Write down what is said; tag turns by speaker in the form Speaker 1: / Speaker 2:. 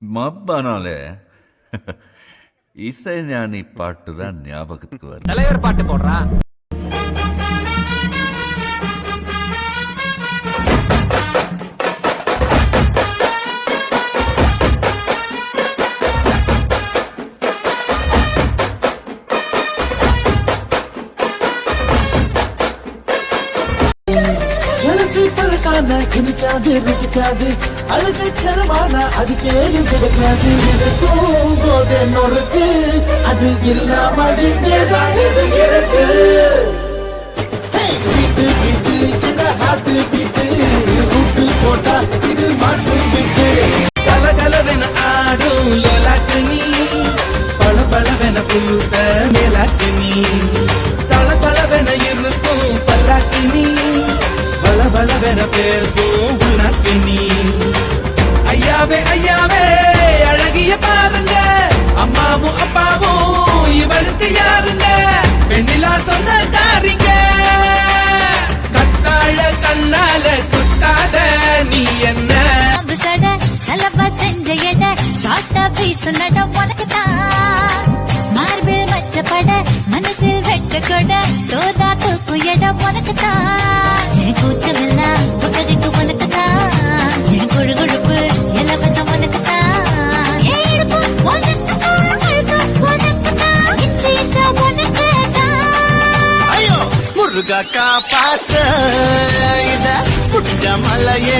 Speaker 1: மப்பானாலே இசைஞானி பாட்டு தான் ஞாபகத்துக்கு வரும்.
Speaker 2: தலைவர் பாட்டு போடுறா.
Speaker 3: இனிக்காது ருசிக்காது அழுகை கரமான அது கேள்வி கிடைக்காது போதே நொறுக்கு அது இல்லாம இங்கேதான் இருக்கு இந்த ஹாட்டு பீட்டு ரூட்டு போட்டா இது மாட்டு பீட்டு
Speaker 4: கலகலவென ஆடும் லோலாக்கு நீ பல பலவென புழுத்த மேலாக்கு நீ தள தளவென இருக்கும் பல்லாக்கு நீ பலவென பேசும் உனக்கு நீ ஐயாவே ஐயாவே அழகிய பாருங்க அம்மாவும் அப்பாவும் இவளுக்கு யாருங்க பெண்ணிலா சொந்தக்காரிங்க கத்தாழ கண்ணால குத்தாத நீ என்ன
Speaker 5: மார்பில் மச்சப்பட மனசில் வெட்ட கொட தோதா தூக்கு இடம் உனக்குத்தான் என் கூச்சமெல்லாம் புகழிட்டு உனக்குத்தான் என் கொழு கொழுப்பு இலவசம் உனக்குத்தான் என் இடுப்பு உனக்குத்தான் உனக்குத்தான் இச்சு இச்சா உனக்குத்தான்
Speaker 4: ஐயோ முருகா காப்பாத்த இத புட்ட மலையே